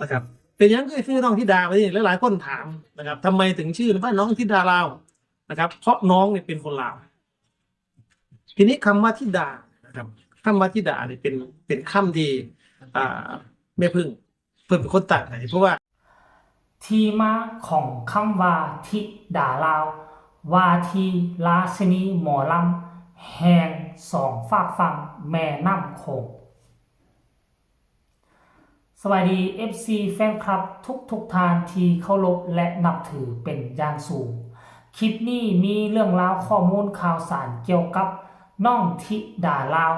นะครับเป็นยังก็ชื่อน้องธิดาไปนี่หลายๆคนถามนะครับทำไมถึงชื่อว่าน้องธิดาลาวนะครับเพราะน้องเนี่ยเป็นคนลาวทีนี้คำว่าธิดานะครับคำว่าธิดาเนี่ยเป็นคำที่อ่าแม่พึ่งเพิ่นเป็นคนตั้งให้เพราะว่าที่มาของคำว่าธิดาลาวว่าที่ราชินีหมอลำแห่งสองฝากฝั่งแม่น้ำโขงสวัสดี FC แฟนคลับทุกท่านที่เคารพและนับถือเป็นอย่างสูงคลิปนี้มีเรื่องราวข้อมูลข่าวสารเกี่ยวกับน้องธิดาลาว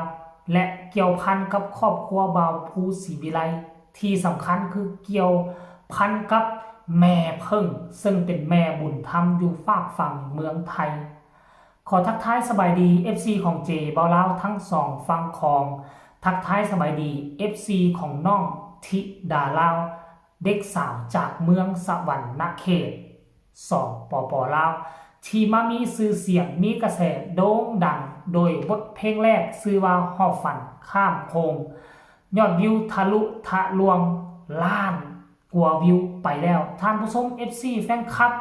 และเกี่ยวพันกับครอบครัวบ่าวภูศรีวิไลที่สำคัญคือเกี่ยวพันกับแม่เพิ่งซึ่งเป็นแม่บุญธรรมอยู่ฝากฝั่งเมืองไทยขอทักทายสบายดี FC ของเจเบาลาวทั้งสองฝั่งของทักทายสบายดี FC ของน้องธิดาลาวเด็กสาวจากเมืองสวรรณเขตสปปลาวที่มามีชื่อเสียงมีกระแสโด่งดังโดยบทเพลงแรกชื่อว่าหอบฝันข้ามโคงยอดวิวทะลุทะลวงล้านกว่าวิวไปแล้วท่านผู้ชม FC แฟนคลับ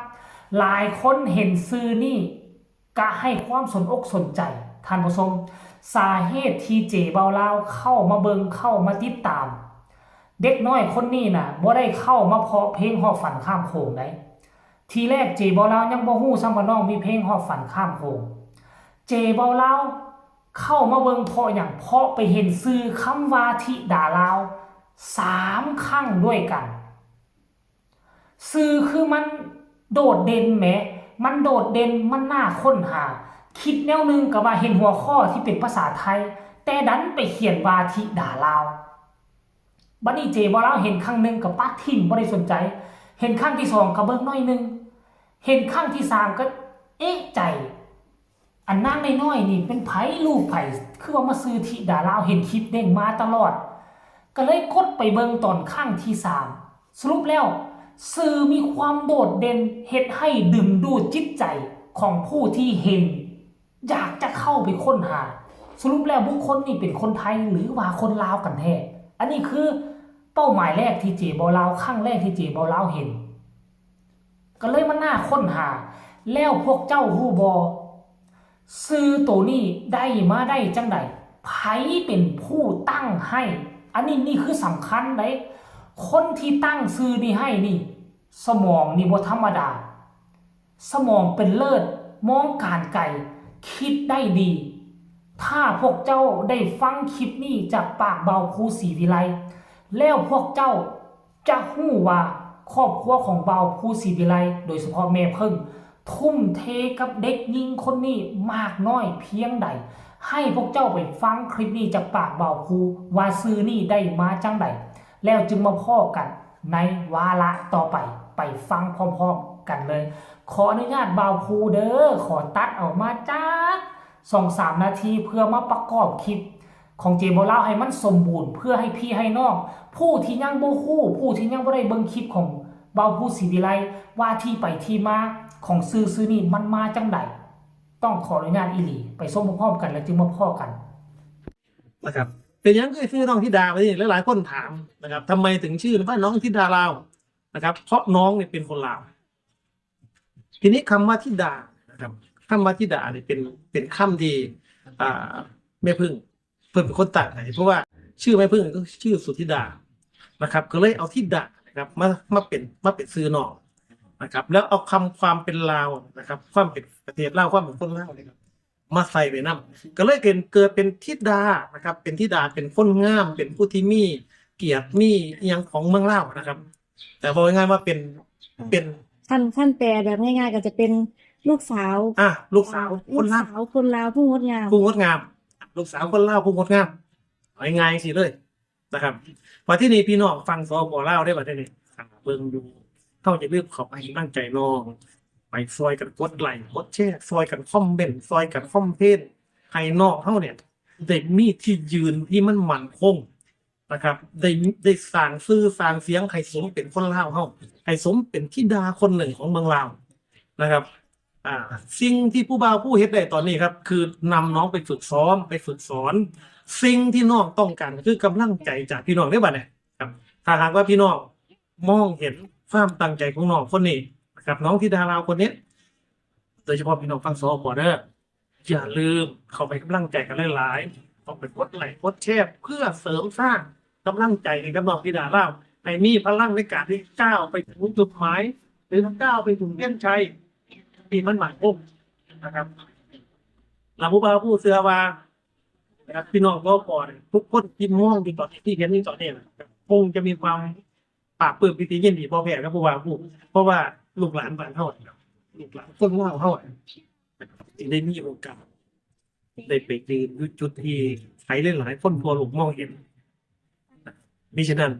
หลายคนเห็นชื่อนี่ก็ให้ความสนอกสนใจท่านผู้ชมสาเหตุที่เจเบาลาวเข้ามาเบิงเข้ามาติดตามเด็กน้อยคนนี้น่ะบ่ได้เข้ามาเพราะเพลงหอบฝันข้ามโขงได้ทีแรกเจเบาลาวยังบ่ฮู้ซ้ำว่าน้องมีเพลงหอบฝันข้ามโขงเจเบาลาวเข้ามาเบิงเพราะอย่างเพราะไปเห็นชื่อคำว่าธิดาลาว3ครั้งด้วยกันชื่อคือมันโดดเด่นแหมมันโดดเด่นมันน่าค้นหาคิดแนวนึงก็ว่าเห็นหัวข้อที่เป็นภาษาไทยแต่ดันไปเขียนว่าธิดาลาวบัดนี้เจบ่แล้วเห็นครั้งนึงกับปัดทิ่มบ่ได้สนใจเห็นครั้งที่2ก็เบิ่งน้อยนึงเห็นครั้งที่3ก็เอ๊ะใจอันนางน้อยๆนี่เป็นไผลูกไผคือว่ามาซื้อธิดาลาวเห็นคลิปเด้งมาตลอดก็เลยกดไปเบิ่งตอนครั้งที่3สรุปแล้วสื่อมีความโดดเด่นเฮ็ดให้ดึงดูดจิตใจของผู้ที่เห็นอยากจะเข้าไปค้นหาสรุปแล้วบุคคลนี่เป็นคนไทยหรือว่าคนลาวกันแท้อันนี้คือเป้าหมายแรกที่เจบอลาวครั้งแรกที่เจบอลาวเห็นก็เลยมันน่าค้นหาแล้วพวกเจ้าฮู้บอซื้อตัวนี้ได้มาได้จังใดไผเป็นผู้ตั้งให้อันนี้นี่คือสำคัญเลยคนที่ตั้งซื้อนี่ให้นี่สมองนี่บ่ธรรมดาสมองเป็นเลิศมองการไกลคิดได้ดีถ้าพวกเจ้าได้ฟังคลิปนี้จากปากเบาภูศรีวิไลแล้วพวกเจ้าจะฮู้ว่าครอบครัวของเบาภูศรีวิไลโดยเฉพาะแม่เพิ่งทุ่มเทกับเด็กหญิงคนนี้มากน้อยเพียงใดให้พวกเจ้าไปฟังคลิปนี้จากปากเบาภูว่าซื้อนี่ได้มาจังใดแล้วจึงมาพ้อกันในวาระต่อไปไปฟังพร้อมๆกันเลยขออนุญาตเบาภูเด้อขอตัดออกมาจาก2-3 นาทีเพื่อมาประกอบคลิปของเจโบเล่าให้มันสมบูรณ์เพื่อให้พี่ให้น้องผู้ที่ยังบ่ฮู้ผู้ที่ยังบ่ได้เบิ่งคลิปของเบาภูศรีวิไลว่าที่ไปที่มาของซื้อนี่มันมาจังไดต้องขออนุญาตอีหลีไปส้มพร้อมๆกันแล้วจึงมาพ้อกันนะครับเป็นยังก็ชื่อน้องธิดาไปนี่หลายๆคนถามนะครับทำไมถึงชื่อว่าน้องธิดาลาวนะครับเพราะน้องเนี่ยเป็นคนลาวทีนี้คำว่าธิดานะครับคำว่าธิดาเนี่ยเป็นคำที่แม่พึ่งเพิ่นเป็นคนตั้งให้เพราะว่าชื่อแม่พึ่งก็ชื่อสุธิดานะครับก็เลยเอาธิดานะครับมาเป็นชื่อน้องนะครับแล้วเอาความเป็นลาวนะครับความเป็นประเทศลาวความเป็นคนลาวนะครับมาใส่ไปนํก็เลยเกิดเป็นธิดานะครับเป็นธิดาเป็นคนงามเป็นผู้ที่มีเกียรติมีอหยังของเมืองลาวนะครับแต่บอกง่ายๆว่าเป็นท่านแปลแบบง่ายๆก็จะเป็นลูกสาวลูกสาวคนลาวคนลาวผู้งดงามผู้งดงามลูกสาวคนลาวผู้งดงามเอาง่ายๆสิเลยนะครับพอที่นี่พี่น้องฟังสปลาวได้บัดนี้เบิ่งดูเฮาจะเลือกเข้าไปตั้งใจน้องไปซอยกันกดไลค์กดแชร์ซอยกันคอมเมนต์ซอยกันคอมเพลนให้น้องเฮาเนี่ยได้มีที่ยืนที่มันมั่นคงนะครับได้สร้างชื่อสร้างเสียงให้สมเป็นคนลาวเฮาให้สมเป็นธิดาคนหนึ่งของเมืองลาวนะครับสิ่งที่ผู้บ่าวผู้เฮ็ดได้ตอนนี้ครับคือนำน้องไปฝึกซ้อมไปฝึกสอนสิ่งที่น้องต้องการคือกำลังใจจากพี่น้องได้บัดเนี่ยครับถ้าหากว่าพี่น้อง มองเห็นความตั้งใจของน้องคนนี้นะครับน้องธิดาลาวคนนี้โดยเฉพาะพี่น้องฟังสปเด้ออย่าลืมเข้าไปกำลังใจกันหลายๆต้องไปกดไลค์กดแชร์เพื่อเสริมสร้างกำลังใจให้กับน้องธิดาลาวให้มีพลังในการที่ก้าวไปถึงจุดหมายหรือก้าวไปถึงเส้นชัยที่มันหมายมุ่งนะครับลาผู้บ่าวผู้เสือว่านะครับพี่น้องก็ปอดทุกคนที่มองที่ตอนที่เห็นที่ตอนนี้นะครับคงจะมีความปราบปลื้มปิติยินดีพอแผ่กับผู้บ่าวผู้เพราะว่าลูกหลานบ้านเฮาครับลูกหลานคนเฮาจึงได้มีโอกาสได้ไปยืนอยู่จุดที่ใครหลายๆคนทั่วโลกมองเห็นมิฉะนั้น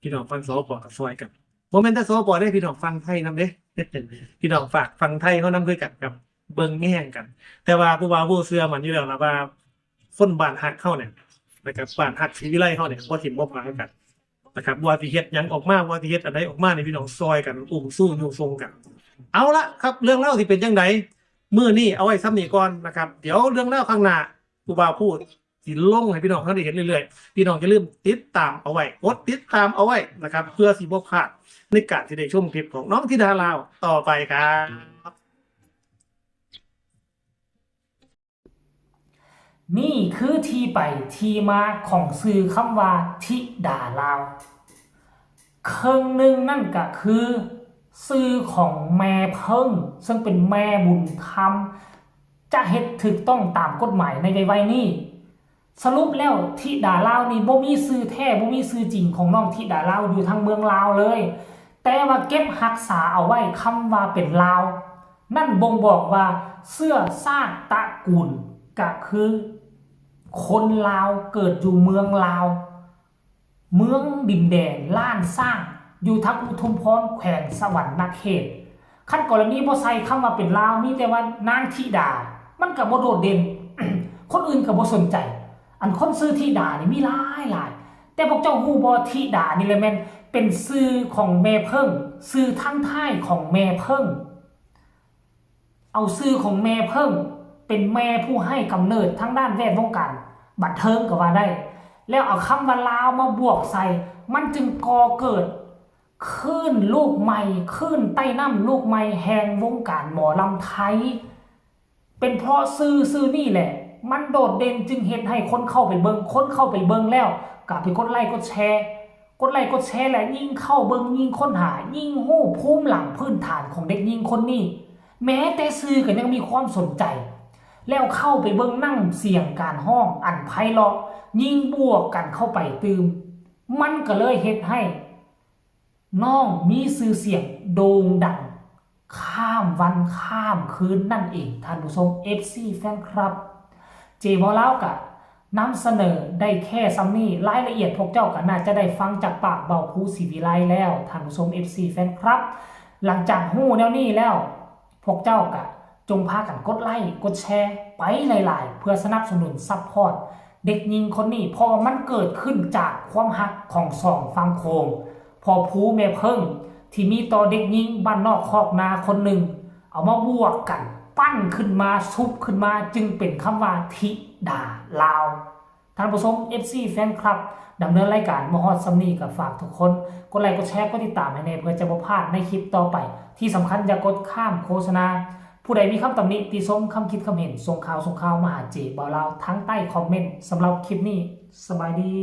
พี่น้องฟังสปกับซอยกันโมเมนต์ถ้าสปได้พี่น้องฟังไทยนำเด้ พี่น้องฝากฟังไทยเขานำด้วยกันกับเบิ่งแง่งกัน แต่ว่าผู้บ่าวผู้เสือมันอยู่แล้วนะว่าคนบ้านฮักเข้าเนี่ยนะครับบ้านฮักศรีวิไลเข้าเนี่ยบ่ถิ่มบ่พากันนะครับว่าสิเฮ็ดหยังออกมาว่าสิเฮ็ดอันใดออกมานี่พี่น้องซอยกันอุ้มสู้อยู่ทรงกัน เอาละครับเรื่องเล่าที่เป็นจังไดมื้อนี้เอาไว้ซ้ำนี้ก่อนนะครับเดี๋ยวเรื่องเล่าข้างหน้าผู้บ่าวพูดสิลงให้พี่น้องเขาได้เห็นเรื่อยๆพี่น้องอย่าลืมติดตามเอาไว้กดติดตามเอาไว้นะครับเพื่อสิบ่พลาดในการที่ได้ชมคลิปของน้องธิดาลาวต่อไปครับ นี่คือที่ไปที่มาของชื่อคำว่าธิดาลาวครึ่งหนึ่งนั่นก็คือชื่อของแม่เพิ่งซึ่งเป็นแม่บุญธรรมจะเฮ็ดถูกต้องตามกฎหมายในวัยนี้สรุปแล้วธิดาลาวนี่บ่มีชื่อแท้บ่มีชื่อจริงของน้องธิดาลาวอยู่ทางเมืองลาวเลยแต่ว่าเก็บรักษาเอาไว้คำว่าเป็นลาวนั่นบ่งบอกว่าเสื้อชาติตระกูลก็คือคนลาวเกิดอยู่เมืองลาวเมืองดินแดนล้านสร้างอยู่ทางอุทุมพรแขวงสวรรณเขตขั้นกรณีบ่ใส่คำว่าเป็นลาวมีแต่ว่านางธิดามันก็บ่โดดเด่น คนอื่นก็บ่สนใจอันคนซื้อธิดานี่มีหลายแต่พวกเจ้าฮู้บ่ธิดานี่แหละแม่นเป็นชื่อของแม่เพิ่งชื่อทั้งท้ายของแม่เพิ่งเอาชื่อของแม่เพิ่งเป็นแม่ผู้ให้กำเนิดทั้งด้านแวดวงการบันเทิงก็ว่าได้แล้วเอาคำว่าลาวมาบวกใส่มันจึงก่อเกิดคลื่นลูกใหม่คลื่นใต้น้ำลูกใหม่แห่งวงการหมอลำไทยเป็นเพราะซื่อนี่แหละมันโดดเด่นจึงเห็นให้คนเข้าไปเบิ่งคนเข้าไปเบิ่งแล้วก็ไปกดไลค์กดแชร์กดไลค์กดแชร์แหละยิ่งเข้าเบิ่งยิ่งค้นหายิ่งฮู้ภูมิหลังพื้นฐานของเด็กยิ่งคนนี้แม้แต่ซื่อก็ยังมีความสนใจแล้วเข้าไปเบิ่งนั่งเสียงการห้องอันไพเราะยิ่งบวกกันเข้าไปตื่มมันก็เลยเฮ็ดให้น้องมีชื่อเสียงโด่งดังข้ามวันข้ามคืนนั่นเองท่านผู้ชม FC แฟนคลับเจบ่าวก็นำเสนอได้แค่ซ้ำนี้รายละเอียดพวกเจ้าก็น่าจะได้ฟังจากปากเบาภูศรีวิไลแล้วท่านผู้ชม FC แฟนคลับหลังจากฮู้แนวนี้แล้วพวกเจ้าก็จงพากันกดไลค์กดแชร์ไปหลายๆเพื่อสนับสนุนซัพพอร์ตเด็กหญิงคนนี้เพราะมันเกิดขึ้นจากความฮักของสองฝั่งโขงพอภูแม่เพิ่งที่มีต่อเด็กหญิงบ้านนอกคอกนาคนหนึ่งเอามาบวกกันปั้นขึ้นมาซุบขึ้นมาจึงเป็นคำว่าธิดาลาวท่านผู้ชม FC แฟนคลับดำเนินรายการมฮอดซัมนี่กับฝากทุกคนกดไลค์กดแชร์กดติดตามให้แน่เพื่อจะบ่พลาดในคลิปต่อไปที่สำคัญอย่ากดข้ามโฆษณาผู้ใดมีคำตำหนิติชมคำคิดคำเห็นส่งข่าวมาหาเจบ่าวลาวทั้งใต้คอมเมนต์สำหรับคลิปนี้สบายดี